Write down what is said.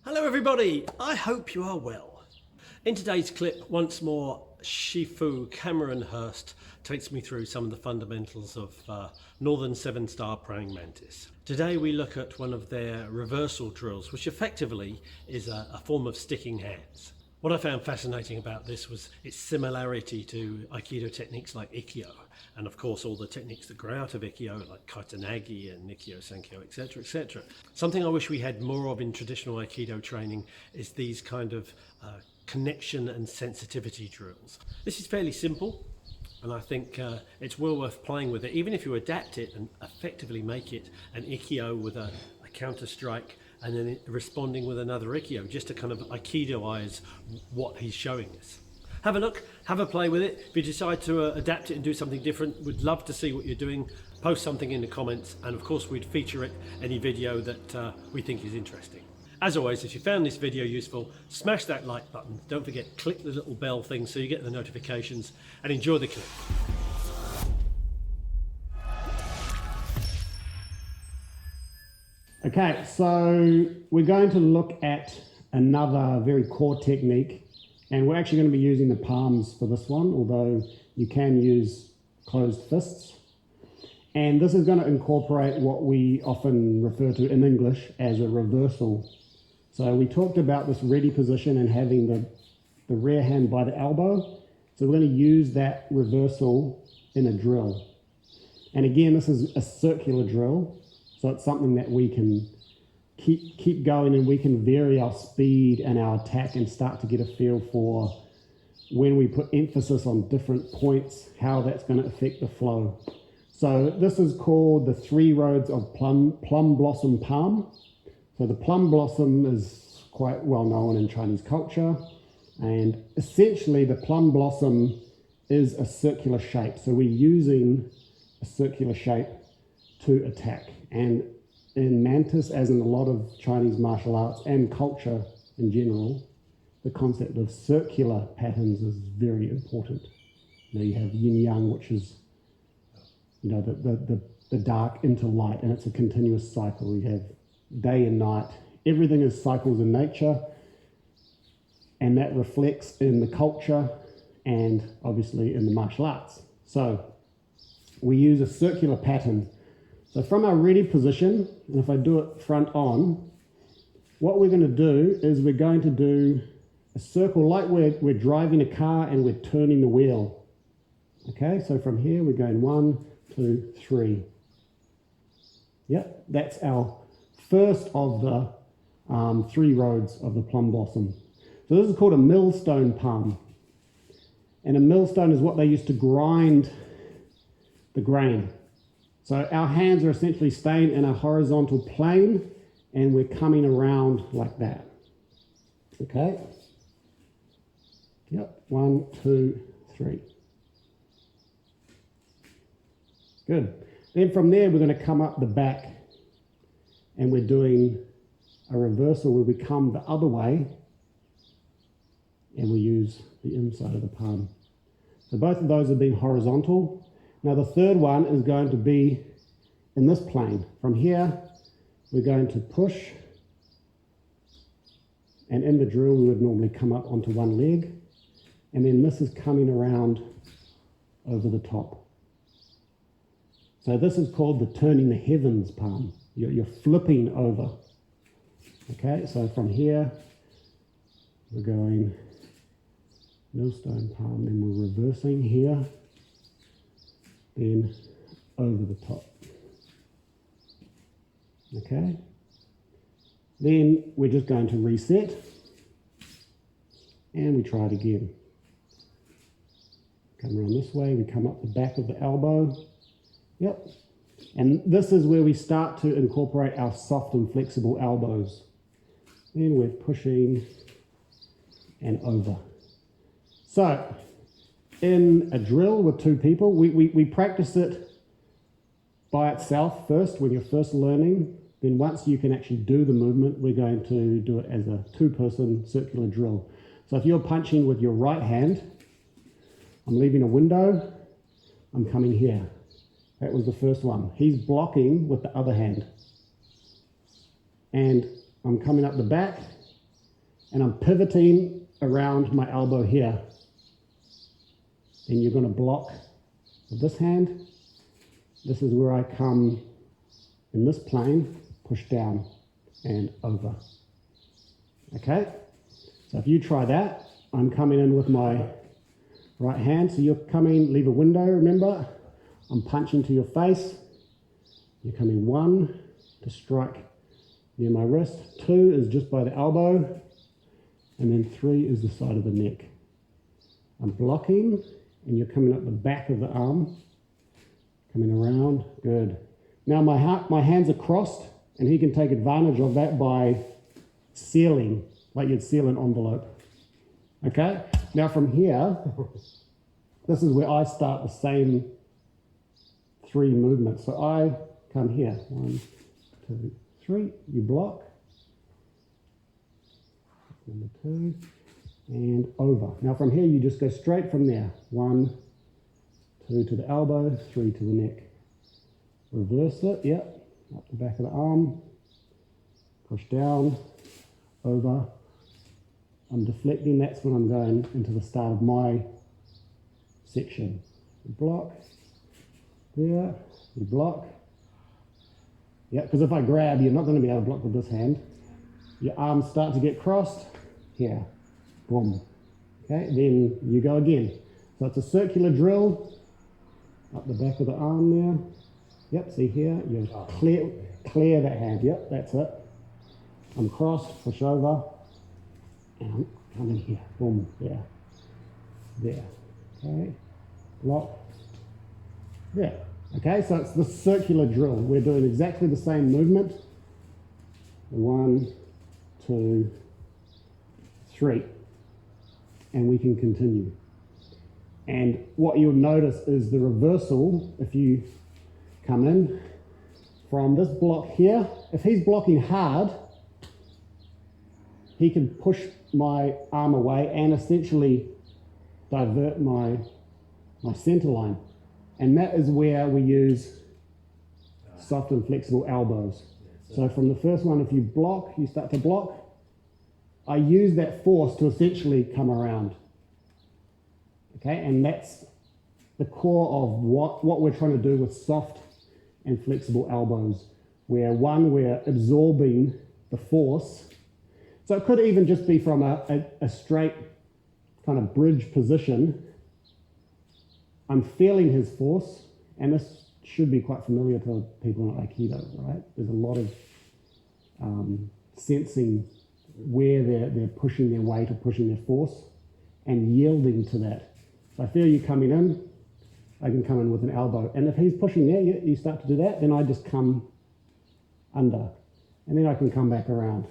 Hello everybody, I hope you are well. In today's clip, once more, Shifu Cameron Hurst takes me through some of the fundamentals of Northern 7-star praying mantis. Today we look at one of their reversal drills, which effectively is a form of sticking hands. What I found fascinating about this was its similarity to Aikido techniques like Ikkyo, and of course all the techniques that grow out of Ikkyo like Kaitanagi and Nikkyo, Sankyo, etc, etc. Something I wish we had more of in traditional Aikido training is these kind of connection and sensitivity drills. This is fairly simple, and I think it's well worth playing with it, even if you adapt it and effectively make it an Ikkyo with a counter strike and then responding with another Ikkyo, just to kind of Aikidoize what he's showing us. Have a look, have a play with it. If you decide to adapt it and do something different, we'd love to see what you're doing. Post something in the comments, and of course we'd feature it any video that we think is interesting. As always, if you found this video useful, smash that like button. Don't forget, click the little bell thing so you get the notifications, and enjoy the clip. Okay, so we're going to look at another very core technique, and we're actually going to be using the palms for this one, although you can use closed fists. And this is going to incorporate what we often refer to in English as a reversal. So we talked about this ready position and having the rear hand by the elbow. So we're going to use that reversal in a drill. And again, this is a circular drill. So it's something that we can keep going, and we can vary our speed and our attack and start to get a feel for when we put emphasis on different points, how that's going to affect the flow. So this is called the 3 roads of plum blossom palm. So the plum blossom is quite well known in Chinese culture, and essentially the plum blossom is a circular shape. So we're using a circular shape to attack. And in Mantis, as in a lot of Chinese martial arts and culture in general, the concept of circular patterns is very important. You know, you have yin yang, which is, you know, the dark into light, and it's a continuous cycle. You have day and night. Everything is cycles in nature, and that reflects in the culture and obviously in the martial arts. So we use a circular pattern. So from our ready position, and if I do it front on, what we're going to do is we're going to do a circle like we're driving a car and we're turning the wheel. Okay, so from here we're going 1, 2, 3. Yep, that's our first of the 3 roads of the plum blossom. So this is called a millstone palm. And a millstone is what they used to grind the grain. So our hands are essentially staying in a horizontal plane, and we're coming around like that. Okay? Yep, 1, 2, 3. Good. Then from there, we're going to come up the back, and we're doing a reversal where we come the other way, and we use the inside of the palm. So both of those have been horizontal. Now the third one is going to be in this plane. From here, we're going to push, and in the drill we would normally come up onto one leg, and then this is coming around over the top. So this is called the turning the heavens palm. You're flipping over. Okay, so from here, we're going millstone palm, then we're reversing here, then over the top. Okay, then we're just going to reset, and we try it again. Come around this way, we come up the back of the elbow. Yep, and this is where we start to incorporate our soft and flexible elbows. Then we're pushing and over. So in a drill with 2 people, we practice it by itself first when you're first learning. Then once you can actually do the movement, we're going to do it as a 2-person circular drill. So if you're punching with your right hand, I'm leaving a window, I'm coming here. That was the first one. He's blocking with the other hand. And I'm coming up the back, and I'm pivoting around my elbow here. Then you're going to block with this hand. This is where I come in this plane, push down and over. Okay, so if you try that, I'm coming in with my right hand. So you're coming, leave a window, remember? I'm punching to your face. You're coming 1 to strike near my wrist. 2 is just by the elbow. And then 3 is the side of the neck. I'm blocking, and you're coming up the back of the arm. Coming around, good. Now my hands are crossed, and he can take advantage of that by sealing, like you'd seal an envelope. Okay? Now from here, this is where I start the same 3 movements. So I come here, 1, 2, 3, you block. Number 2, and over. Now from here, you just go straight from there. 1, 2 to the elbow, 3 to the neck. Reverse it, yep, up the back of the arm, push down, over. I'm deflecting, that's when I'm going into the start of my section. You block, there, you block. Yeah, because if I grab, you're not going to be able to block with this hand. Your arms start to get crossed, here, boom. Okay, then you go again. So it's a circular drill, up the back of the arm there. Yep, see here, you clear that hand, yep, that's it. I'm crossed, push over, and I'm coming here, boom, there, okay, block, there. Okay, so it's the circular drill. We're doing exactly the same movement. 1, 2, 3, and we can continue. And what you'll notice is the reversal, if you come in from this block here, if he's blocking hard, he can push my arm away and essentially divert my center line. And that is where we use soft and flexible elbows. So from the first one, if you block, you start to block, I use that force to essentially come around. Okay, and that's the core of what we're trying to do with soft and flexible elbows, where one, we're absorbing the force. So it could even just be from a straight kind of bridge position. I'm feeling his force, and this should be quite familiar to people in Aikido, right? There's a lot of sensing where they're pushing their weight or pushing their force and yielding to that. So I feel you coming in, I can come in with an elbow. And if he's pushing there, you start to do that, then I just come under. And then I can come back around.